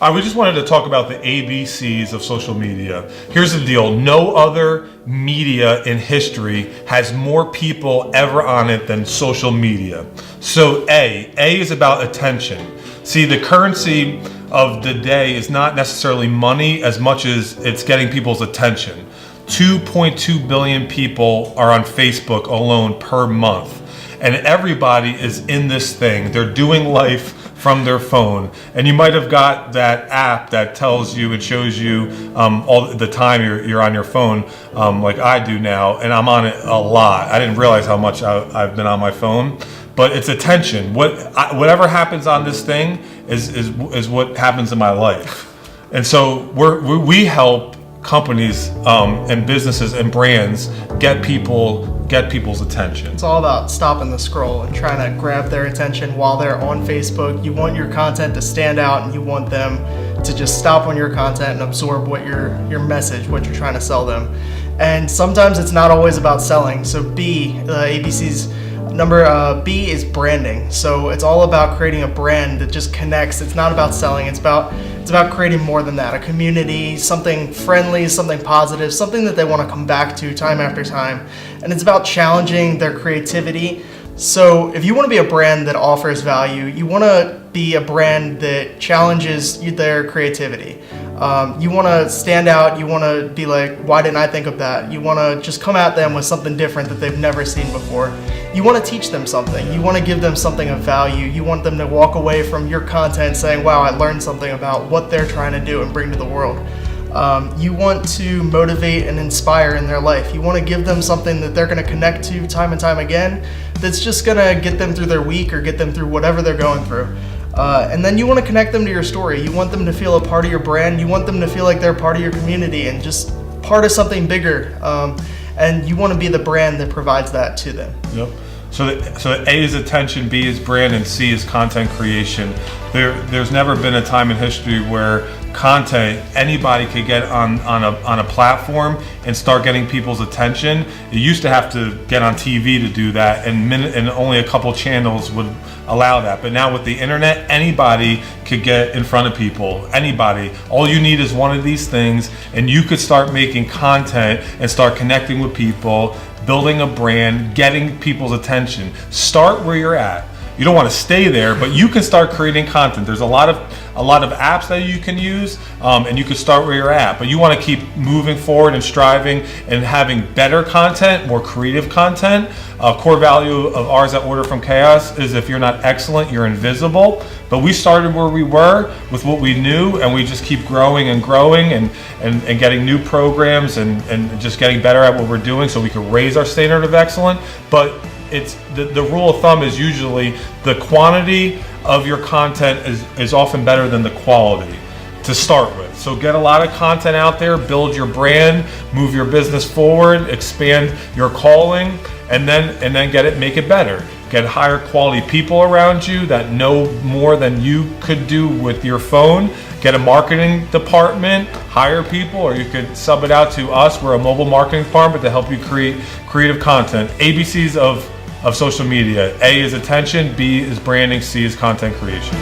We just wanted to talk about the ABCs of social media. Here's the deal. No other media in history has more people ever on it than social media. So A is about attention. See, the currency of the day is not necessarily money as much as it's getting people's attention. 2.2 billion people are on Facebook alone per month. And everybody is in this thing. They're doing life from their phone, and you might have got that app that tells you and shows you all the time you're on your phone, like I do now, and I'm on it a lot. I didn't realize how much I've been on my phone, but it's attention. Whatever happens on this thing is what happens in my life, and so we help companies and businesses and brands get people's attention. It's all about stopping the scroll and trying to grab their attention while they're on Facebook. You want your content to stand out, and you want them to just stop on your content and absorb what your message, what you're trying to sell them. And sometimes it's not always about selling. So ABC's number B is branding. So it's all about creating a brand that just connects. It's not about selling. It's about creating more than that, a community, something friendly, something positive, something that they want to come back to time after time. And it's about challenging their creativity. So if you want to be a brand that offers value, you want to be a brand that challenges their creativity. You want to stand out. You want to be like, why didn't I think of that? You want to just come at them with something different that they've never seen before. You want to teach them something. You want to give them something of value. You want them to walk away from your content saying, wow, I learned something about what they're trying to do and bring to the world. You want to motivate and inspire in their life. You want to give them something that they're going to connect to time and time again, that's just going to get them through their week or get them through whatever they're going through. And then you want to connect them to your story. You want them to feel a part of your brand. You want them to feel like they're part of your community and just part of something bigger. And you want to be the brand that provides that to them. Yep. So A is attention, B is brand, and C is content creation. There's never been a time in history where anybody could get on a platform and start getting people's attention. You used to have to get on TV to do that, and only a couple channels would allow that. But now with the internet, anybody could get in front of people. Anybody. All you need is one of these things, and you could start making content and start connecting with people, building a brand, getting people's attention. Start where you're at. You don't want to stay there, but you can start creating content. There's a lot of apps that you can use, and you can start where you're at. But you want to keep moving forward and striving and having better content, more creative content. A core value of ours at Order from Chaos is if you're not excellent, you're invisible. But we started where we were with what we knew, and we just keep growing and growing and getting new programs and just getting better at what we're doing so we can raise our standard of excellence. But it's the rule of thumb is usually the quantity of your content is often better than the quality to start with. So get a lot of content out there, build your brand, move your business forward, expand your calling, and then make it better. Get higher quality people around you that know more than you could do with your phone. Get a marketing department, hire people, or you could sub it out to us. We're a mobile marketing department to help you create creative content. ABCs of social media. A is attention, B is branding, C is content creation.